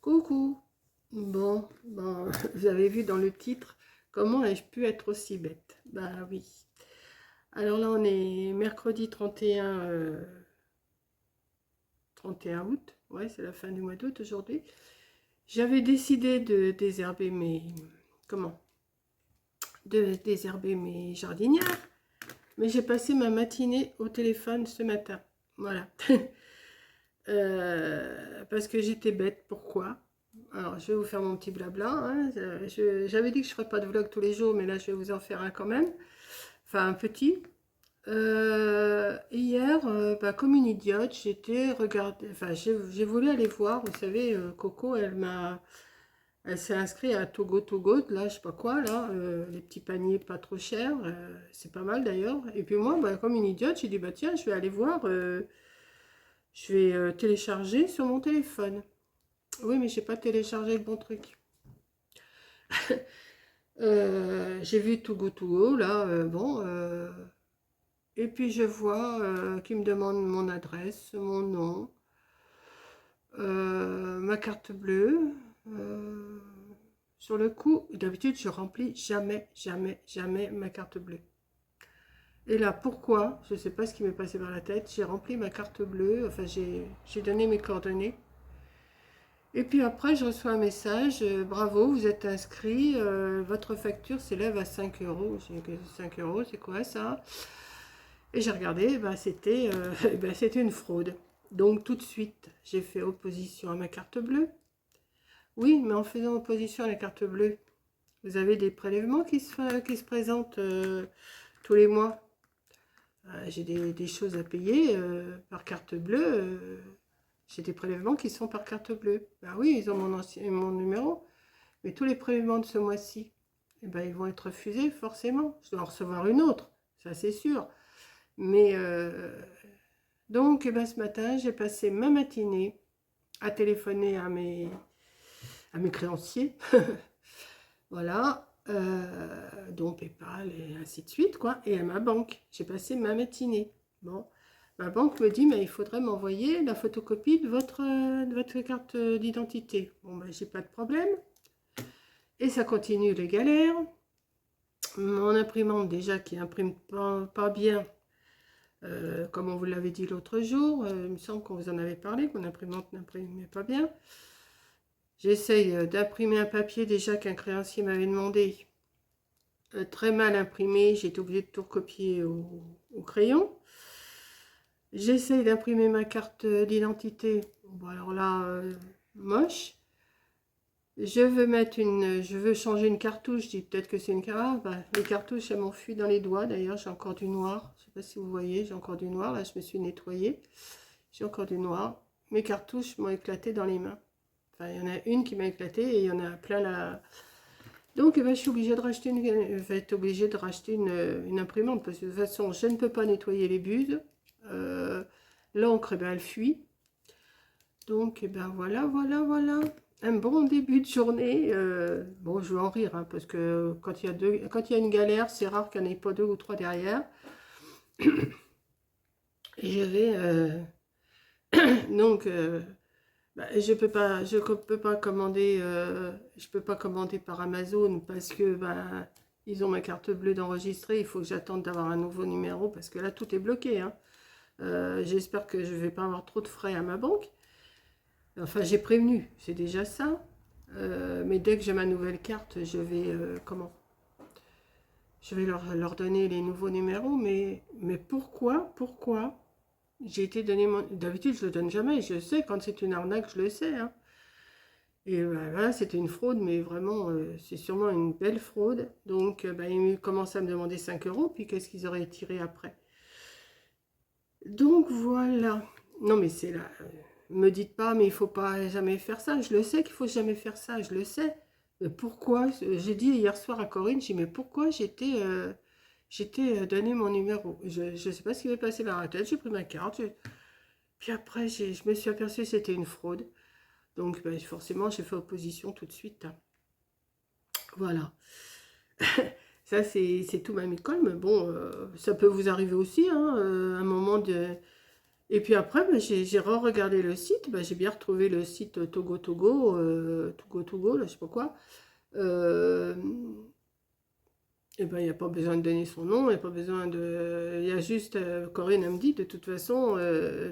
Coucou. Bon, vous avez vu dans le titre, comment ai-je pu être aussi bête? Bah oui. Alors là, on est mercredi 31 août. Ouais, c'est la fin du mois d'août aujourd'hui. J'avais décidé de désherber comment? De désherber mes jardinières, mais j'ai passé ma matinée au téléphone ce matin. Voilà. Parce que j'étais bête. Pourquoi? Alors, je vais vous faire mon petit blabla, hein. J'avais dit que je ne ferais pas de vlog tous les jours, mais là, je vais vous en faire un quand même. Enfin, un petit. Hier, comme une idiote, j'étais regardée. Enfin, j'ai voulu aller voir. Vous savez, Coco, elle s'est inscrite à Togo Togo, là, je sais pas quoi, là, les petits paniers pas trop chers. C'est pas mal d'ailleurs. Et puis moi, comme une idiote, j'ai dit, bah tiens, je vais aller voir. Je vais télécharger sur mon téléphone. Oui, mais j'ai pas téléchargé le bon truc. J'ai vu Togo Togo, là, bon. Et puis je vois qu'il me demande mon adresse, mon nom, ma carte bleue. euh, sur le coup, d'habitude, je remplis jamais, jamais, jamais ma carte bleue. Et là, pourquoi? Je ne sais pas ce qui m'est passé par la tête. J'ai rempli ma carte bleue, enfin, j'ai donné mes coordonnées. Et puis après, je reçois un message, bravo, vous êtes inscrit, votre facture s'élève à 5 euros. J'ai dit, 5 euros, c'est quoi ça? Et j'ai regardé, c'était une fraude. Donc tout de suite, j'ai fait opposition à ma carte bleue. Oui, mais en faisant opposition à la carte bleue, vous avez des prélèvements qui se présentent tous les mois. J'ai des choses à payer par carte bleue. J'ai des prélèvements qui sont par carte bleue. Ben oui, ils ont mon numéro. Mais tous les prélèvements de ce mois-ci, eh ben, ils vont être refusés forcément. Je dois en recevoir une autre, ça c'est sûr. Mais donc, ce matin, j'ai passé ma matinée à téléphoner à mes créanciers. Voilà. Dont PayPal et ainsi de suite, quoi. Et à ma banque. J'ai passé ma matinée. Bon. Ma banque me dit, mais il faudrait m'envoyer la photocopie de votre carte d'identité. Bon, j'ai pas de problème. Et ça continue les galères. Mon imprimante, déjà, qui imprime pas bien, comme on vous l'avait dit l'autre jour, il me semble qu'on vous en avait parlé, que mon imprimante n'imprimait pas bien. J'essaye d'imprimer un papier déjà qu'un créancier m'avait demandé. Très mal imprimé, j'ai été obligée de tout recopier au crayon. J'essaye d'imprimer ma carte d'identité. Bon, alors là, moche. Je veux changer une cartouche. Je dis peut-être que c'est une carte. Les cartouches, elles m'enfuient dans les doigts. D'ailleurs, j'ai encore du noir. Je ne sais pas si vous voyez, j'ai encore du noir. Là, je me suis nettoyée. J'ai encore du noir. Mes cartouches m'ont éclaté dans les mains. Enfin, il y en a une qui m'a éclaté et il y en a plein là. Donc, je suis obligée de racheter je vais être obligée de racheter une imprimante parce que de toute façon, je ne peux pas nettoyer les buses. L'encre, elle fuit. Donc, voilà. Un bon début de journée. Bon, je vais en rire, hein, parce que quand il y a une galère, c'est rare qu'il n'y en ait pas deux ou trois derrière. Et je vais... donc, je peux pas commander par Amazon parce que ils ont ma carte bleue d'enregistrer. Il faut que j'attende d'avoir un nouveau numéro parce que là, tout est bloqué, hein. J'espère que je vais pas avoir trop de frais à ma banque. Enfin, j'ai prévenu, c'est déjà ça. Mais dès que j'ai ma nouvelle carte, je vais je vais leur donner les nouveaux numéros. Mais pourquoi j'ai été donné mon... D'habitude, je le donne jamais. Je sais, quand c'est une arnaque, je le sais, hein. Et voilà, c'était une fraude, mais vraiment, c'est sûrement une belle fraude. Donc, ils commencent à me demander 5 euros, puis qu'est-ce qu'ils auraient tiré après? Donc, voilà. Non, mais c'est là. Me dites pas, mais il faut pas jamais faire ça. Je le sais qu'il faut jamais faire ça, je le sais. Mais pourquoi? J'ai dit hier soir à Corinne, j'ai dit, mais pourquoi j'étais donné mon numéro? Je ne sais pas ce qui m'est passé par la tête, j'ai pris ma carte. Puis après, je me suis aperçue que c'était une fraude. Donc, forcément, j'ai fait opposition tout de suite, hein. Voilà. Ça, c'est tout ma école, mais bon, ça peut vous arriver aussi, hein, un moment Et puis après, ben, j'ai re-regardé le site. Ben, j'ai bien retrouvé le site Togo Togo, là, je sais pas quoi. Euh, et ben, il n'y a pas besoin de donner son nom, il n'y a pas besoin de... Il y a juste, Corinne elle me dit, de toute façon,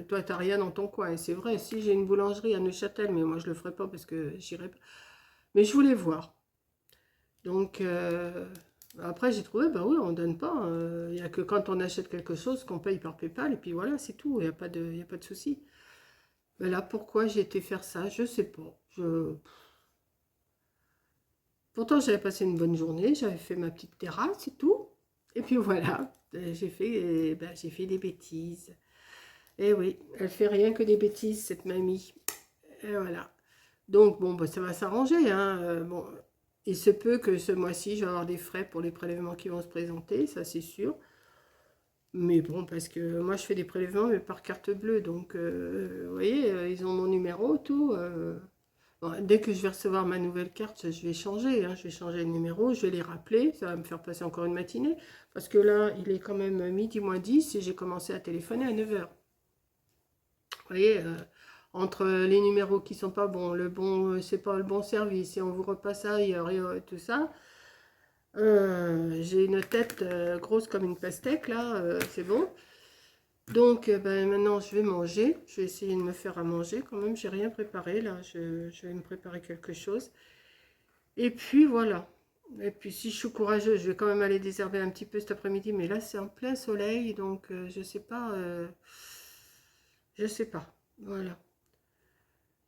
toi, tu n'as rien dans ton coin. Et c'est vrai, si j'ai une boulangerie à Neuchâtel, mais moi, je ne le ferai pas parce que j'irai pas. Mais je voulais voir. Donc, après, j'ai trouvé, bah oui, on ne donne pas. Il n'y a que quand on achète quelque chose qu'on paye par PayPal, et puis voilà, c'est tout. Il n'y a pas de, il y a pas de souci. Mais là, pourquoi j'ai été faire ça, je ne sais pas. Pourtant, j'avais passé une bonne journée, j'avais fait ma petite terrasse et tout. Et puis voilà, j'ai fait des bêtises. Et oui, elle fait rien que des bêtises, cette mamie. Et voilà. Donc, bon, bah, ça va s'arranger, hein. Bon, il se peut que ce mois-ci, je vais avoir des frais pour les prélèvements qui vont se présenter, ça c'est sûr. Mais bon, parce que moi, je fais des prélèvements, mais par carte bleue. Donc, vous voyez, ils ont mon numéro, tout. Bon, dès que je vais recevoir ma nouvelle carte, je vais changer, hein. Je vais changer le numéro, je vais les rappeler. Ça va me faire passer encore une matinée. Parce que là, il est quand même midi moins 10 et j'ai commencé à téléphoner à 9 heures. Vous voyez, entre les numéros qui sont pas bons, le bon, c'est pas le bon service, et on vous repasse ailleurs, et tout ça. J'ai une tête grosse comme une pastèque, là, c'est bon. Donc, ben, maintenant, je vais manger. Je vais essayer de me faire à manger. Quand même, j'ai rien préparé, là. Je vais me préparer quelque chose. Et puis, voilà. Et puis, si je suis courageuse, je vais quand même aller désherber un petit peu cet après-midi. Mais là, c'est en plein soleil, donc je sais pas. Je sais pas. Voilà.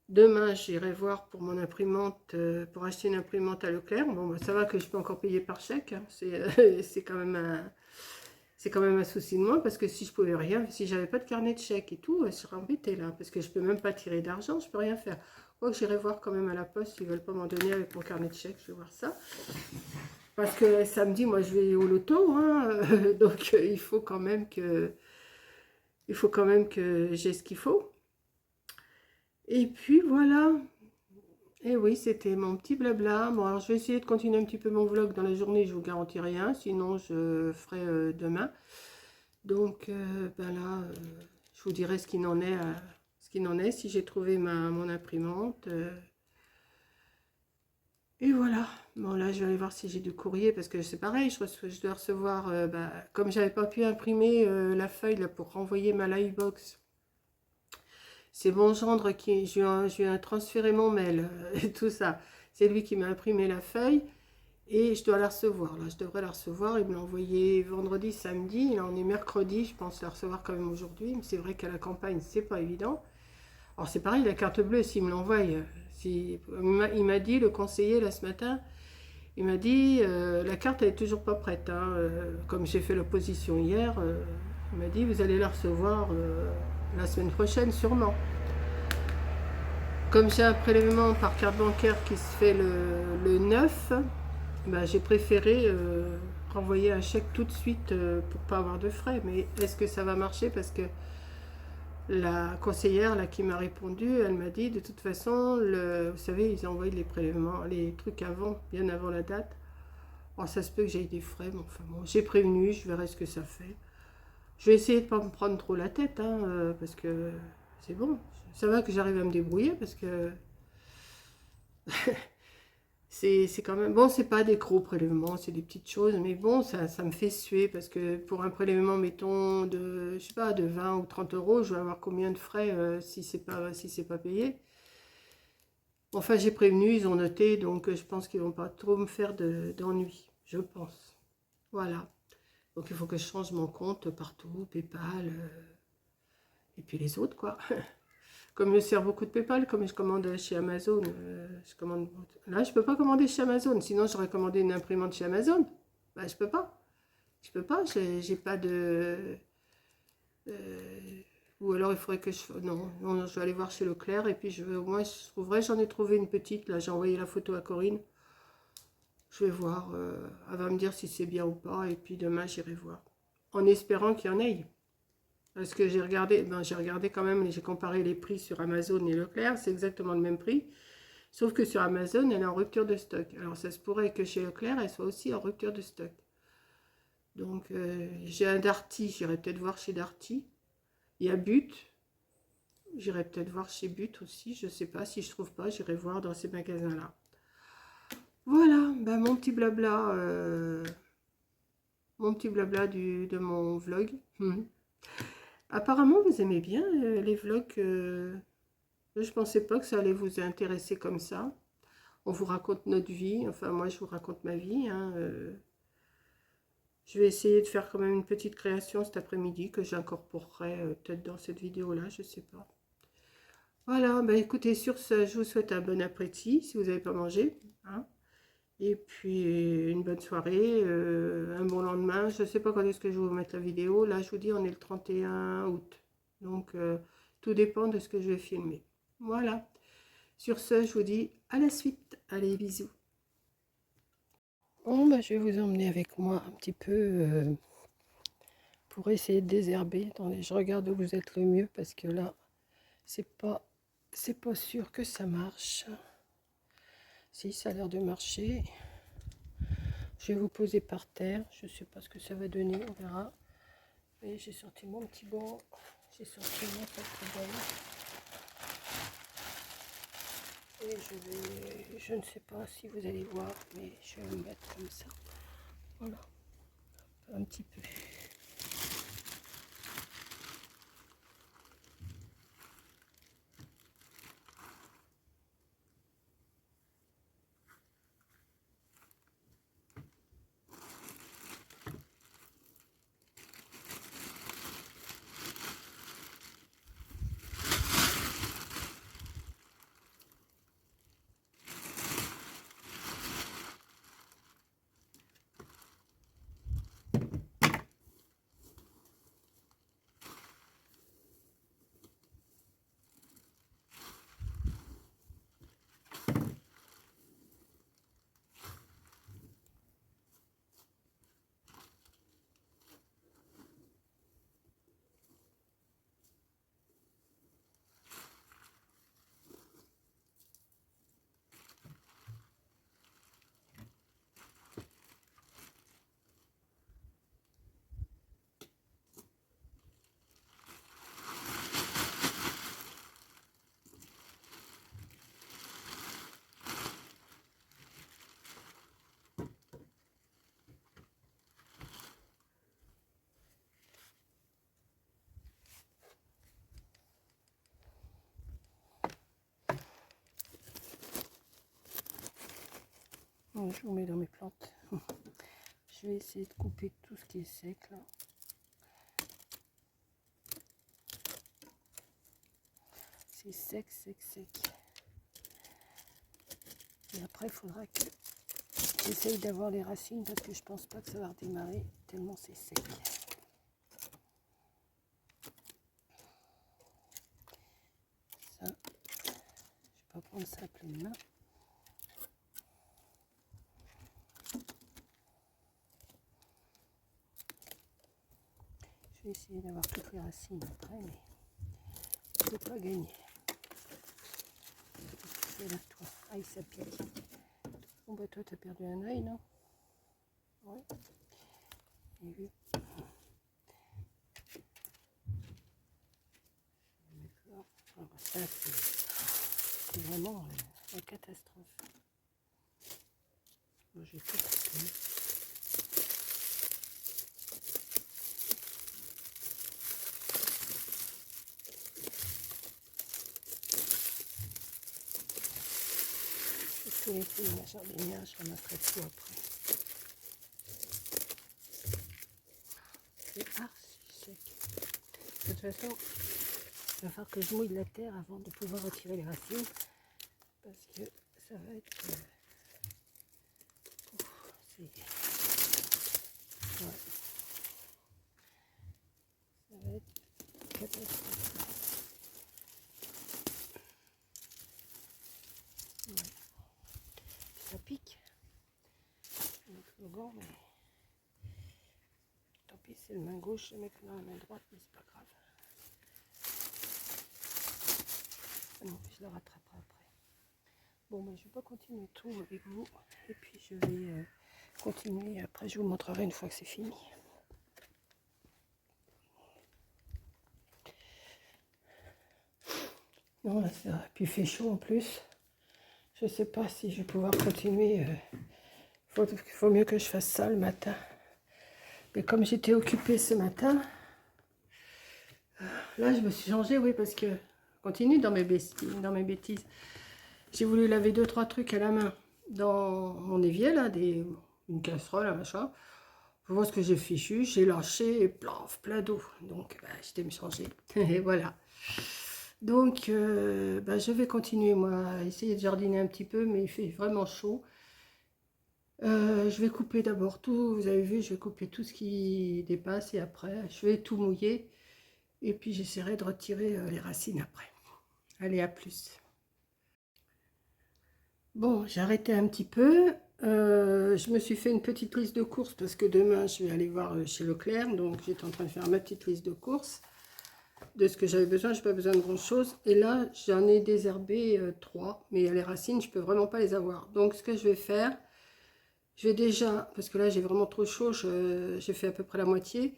Demain, j'irai voir pour mon imprimante, pour acheter une imprimante à Leclerc. Bon, bah, ça va que je peux encore payer par chèque, hein. C'est quand même un souci de moi, parce que si je pouvais rien, si j'avais pas de carnet de chèques et tout, je serais embêtée là, parce que je peux même pas tirer d'argent, je peux rien faire. Quoi que j'irai voir quand même à la poste, s'ils veulent pas m'en donner avec mon carnet de chèques, je vais voir ça. Parce que samedi, moi, je vais au loto, hein, donc il faut quand même que j'ai ce qu'il faut. Et puis voilà. Et oui, c'était mon petit blabla. Bon, alors je vais essayer de continuer un petit peu mon vlog dans la journée, je vous garantis rien, sinon je ferai demain. Donc, ben là, je vous dirai ce qu'il en est, si j'ai trouvé mon imprimante. Et voilà. Bon, là, je vais aller voir si j'ai du courrier, parce que c'est pareil, je dois recevoir, bah, comme j'avais pas pu imprimer la feuille là, pour renvoyer ma Livebox. C'est mon gendre qui, je lui ai transféré mon mail, et tout ça. C'est lui qui m'a imprimé la feuille. Et je dois la recevoir, là, je devrais la recevoir. Il me l'a envoyé vendredi, samedi. Là, on est mercredi, je pense la recevoir quand même aujourd'hui. Mais c'est vrai qu'à la campagne, c'est pas évident. Alors, c'est pareil, la carte bleue, s'il me l'envoie, il m'a dit, le conseiller, là, ce matin, il m'a dit, la carte, elle est toujours pas prête, hein. Comme j'ai fait l'opposition hier, il m'a dit, vous allez la recevoir la semaine prochaine, sûrement. Comme j'ai un prélèvement par carte bancaire qui se fait le 9, bah, j'ai préféré renvoyer un chèque tout de suite pour pas avoir de frais. Mais est-ce que ça va marcher? Parce que la conseillère là, qui m'a répondu, elle m'a dit de toute façon, vous savez, ils envoient les prélèvements, les trucs avant, bien avant la date. Alors, ça se peut que j'aie des frais, mais enfin bon, j'ai prévenu, je verrai ce que ça fait. Je vais essayer de ne pas me prendre trop la tête, hein, parce que c'est bon. Ça va que j'arrive à me débrouiller, parce que c'est quand même... Bon, c'est pas des gros prélèvements, c'est des petites choses, mais bon, ça me fait suer, parce que pour un prélèvement, mettons, de, je sais pas, de 20 ou 30 euros, je vais avoir combien de frais si c'est pas payé? Enfin, j'ai prévenu, ils ont noté, donc je pense qu'ils vont pas trop me faire d'ennuis, je pense. Voilà. Donc il faut que je change mon compte partout, PayPal, et puis les autres, quoi. Comme je sers beaucoup de PayPal, comme je commande chez Amazon, je commande... Là, je peux pas commander chez Amazon, sinon j'aurais commandé une imprimante chez Amazon. Bah, je peux pas. Je peux pas, j'ai pas de... ou alors il faudrait que je... Non, non, je vais aller voir chez Leclerc, et puis au moins je trouverai, j'en ai trouvé une petite, là j'ai envoyé la photo à Corinne. Je vais voir, elle va me dire si c'est bien ou pas, et puis demain j'irai voir. En espérant qu'il y en ait. Parce que j'ai regardé, quand même, j'ai comparé les prix sur Amazon et Leclerc, c'est exactement le même prix. Sauf que sur Amazon, elle est en rupture de stock. Alors ça se pourrait que chez Leclerc, elle soit aussi en rupture de stock. Donc j'ai un Darty, j'irai peut-être voir chez Darty. Il y a But. J'irai peut-être voir chez But aussi, je sais pas. Si je trouve pas, j'irai voir dans ces magasins-là. Voilà, ben mon petit blabla de mon vlog. Apparemment, vous aimez bien les vlogs. Je pensais pas que ça allait vous intéresser comme ça. On vous raconte notre vie. Enfin, moi, je vous raconte ma vie. Hein, je vais essayer de faire quand même une petite création cet après-midi que j'incorporerai peut-être dans cette vidéo-là, je sais pas. Voilà, bah écoutez, sur ce, je vous souhaite un bon appétit si vous n'avez pas mangé. Hein. Et puis une bonne soirée, un bon lendemain. Je ne sais pas quand est-ce que je vais vous mettre la vidéo. Là, je vous dis, on est le 31 août. Donc, tout dépend de ce que je vais filmer. Voilà. Sur ce, je vous dis à la suite. Allez, bisous. Bon, bah, je vais vous emmener avec moi un petit peu pour essayer de désherber. Attendez, je regarde où vous êtes le mieux parce que là, c'est pas sûr que ça marche. Si, ça a l'air de marcher. Je vais vous poser par terre. Je ne sais pas ce que ça va donner, on verra. Et j'ai sorti mon petit banc. J'ai sorti mon sac poubelle. Et je ne sais pas si vous allez voir, mais je vais me mettre comme ça. Voilà. Un petit peu. Donc, je vous mets dans mes plantes. Je vais essayer de couper tout ce qui est sec là. C'est sec, sec, sec. Et après, il faudra que j'essaye d'avoir les racines parce que je pense pas que ça va redémarrer tellement c'est sec. Ça, je vais pas prendre ça à pleine main. Je vais essayer d'avoir toutes les racines après, mais je ne peux pas gagner. C'est là, toi. Aïe, ça pique. Bon, bah, toi, t'as perdu un œil, non? Ouais. J'ai vu. D'accord. Alors, ça, c'est vraiment la catastrophe. Bon, j'ai tout coupé. Je vais tout laisser dans la jardinière, je ramasserai tout après. C'est archi sec. De toute façon, il va falloir que je mouille la terre avant de pouvoir retirer les racines. Parce que ça va être... ouais. Ça va être catastrophique. Ouais. Ça pique avec le gant, mais tant pis, c'est le main gauche, je vais mettre dans la main droite, mais c'est pas grave. Non, je le rattraperai après. Bon, ben, je vais pas continuer tout avec vous, et puis je vais continuer, après je vous montrerai une fois que c'est fini. Non, là, ça... Puis il fait chaud en plus. Je sais pas si je vais pouvoir continuer. Faut mieux que je fasse ça le matin. Mais comme j'étais occupée ce matin, là je me suis changée, oui, parce que je continue dans mes bêtises. J'ai voulu laver 2-3 trucs à la main dans mon évier, là, une casserole, un machin. Je vois ce que j'ai fichu, j'ai lâché et plaf, plein d'eau. Donc, bah, j'étais me changer. Et voilà. Donc, bah, je vais continuer, moi, à essayer de jardiner un petit peu, mais il fait vraiment chaud. Je vais couper d'abord tout, vous avez vu, je vais couper tout ce qui dépasse et après, je vais tout mouiller. Et puis, j'essaierai de retirer les racines après. Allez, à plus. Bon, j'ai arrêté un petit peu. Je me suis fait une petite liste de courses parce que demain, je vais aller voir chez Leclerc. Donc, j'étais en train de faire ma petite liste de courses de ce que j'avais besoin. Je n'ai pas besoin de grand-chose. Et là, j'en ai désherbé 3. Mais les racines, je ne peux vraiment pas les avoir. Donc, ce que je vais faire, je vais déjà, parce que là, j'ai vraiment trop chaud. J'ai fait à peu près la moitié.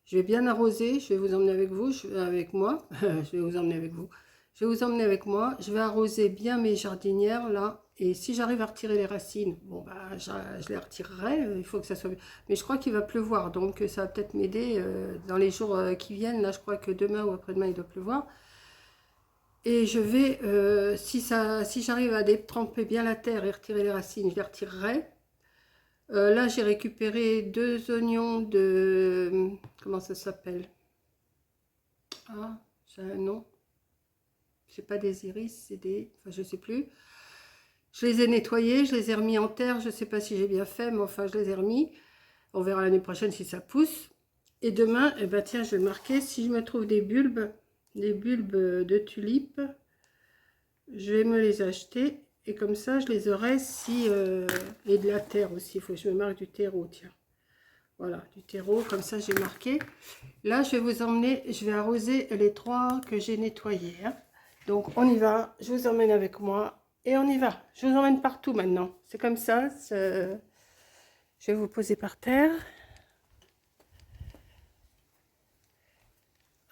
Je vais bien arroser. Je vais vous emmener avec vous, avec moi. Je vais vous emmener avec vous. Je vais vous emmener avec moi. Je vais arroser bien mes jardinières là. Et si j'arrive à retirer les racines, bon bah je les retirerai. Il faut que ça soit. Mais je crois qu'il va pleuvoir, donc ça va peut-être m'aider dans les jours qui viennent. Là, je crois que demain ou après-demain il doit pleuvoir. Et je vais, si j'arrive à détremper bien la terre et retirer les racines, je les retirerai. Là, j'ai récupéré 2 oignons de, comment ça s'appelle? Ah, j'ai un nom. C'est pas des iris, c'est des... Enfin, je sais plus. Je les ai nettoyés, je les ai remis en terre. Je sais pas si j'ai bien fait, mais enfin, je les ai remis. On verra l'année prochaine si ça pousse. Et demain, eh ben, tiens, je vais marquer, si je me trouve des bulbes de tulipes, je vais me les acheter. Et comme ça, je les aurai si... et de la terre aussi, il faut que je me marque du terreau, tiens. Voilà, du terreau, comme ça, j'ai marqué. Là, je vais vous emmener, je vais arroser les 3 que j'ai nettoyés, hein. Donc, on y va. Je vous emmène avec moi. Et on y va. Je vous emmène partout maintenant. C'est comme ça. Je vais vous poser par terre.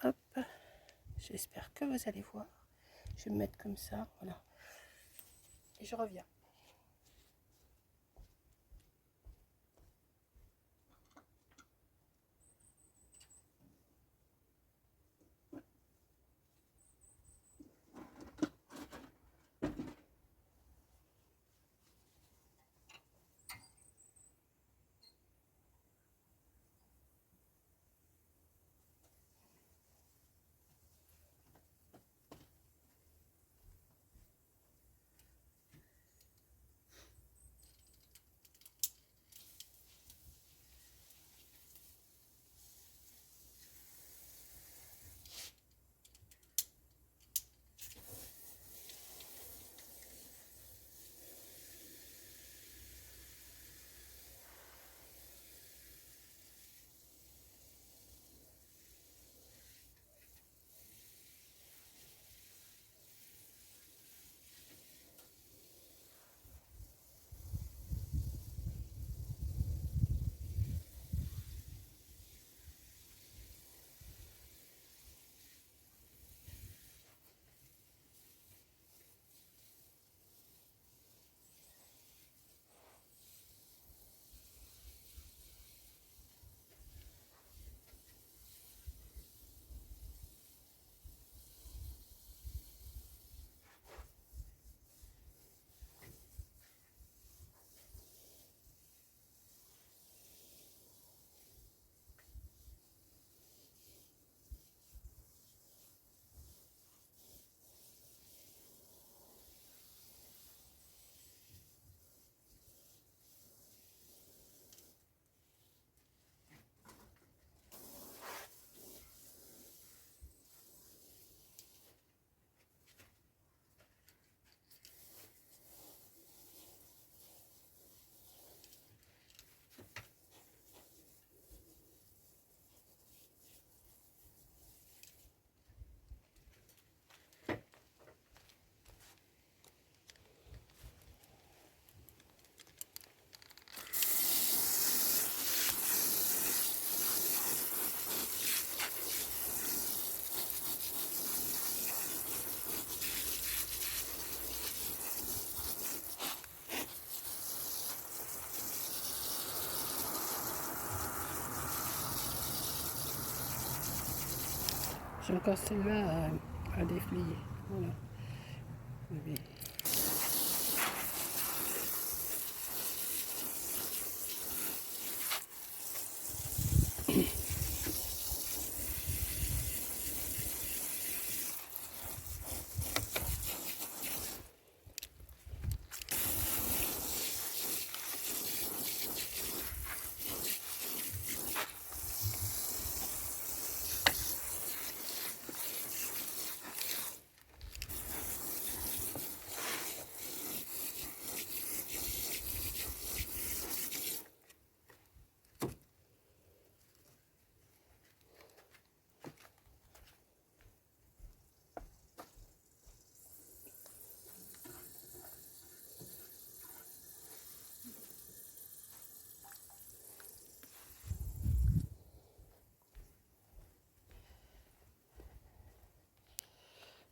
Hop. J'espère que vous allez voir. Je vais me mettre comme ça. Voilà. Et je reviens. J'ai encore celle-là à déplier. Voilà. Mais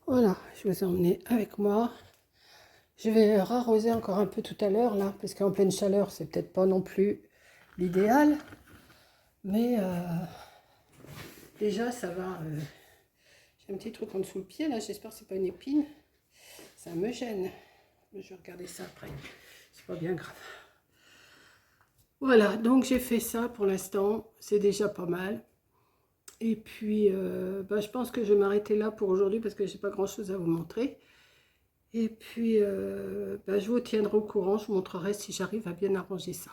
voilà, je vous ai emmené avec moi. Je vais arroser encore un peu tout à l'heure, là, parce qu'en pleine chaleur, c'est peut-être pas non plus l'idéal. Mais déjà, ça va. J'ai un petit truc en dessous le pied, là. J'espère que c'est pas une épine. Ça me gêne. Mais je vais regarder ça après. C'est pas bien grave. Voilà, donc j'ai fait ça pour l'instant. C'est déjà pas mal. Et puis, je pense que je vais m'arrêter là pour aujourd'hui parce que j'ai pas grand-chose à vous montrer. Et puis, je vous tiendrai au courant. Je vous montrerai si j'arrive à bien arranger ça.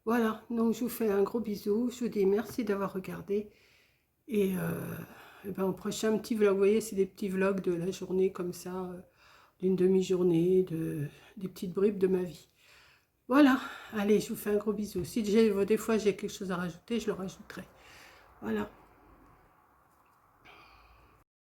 Voilà, donc je vous fais un gros bisou. Je vous dis merci d'avoir regardé. Et au prochain petit vlog, vous voyez, c'est des petits vlogs de la journée comme ça, d'une demi-journée, des petites bribes de ma vie. Voilà, allez, je vous fais un gros bisou. Si des fois j'ai quelque chose à rajouter, je le rajouterai. Voilà.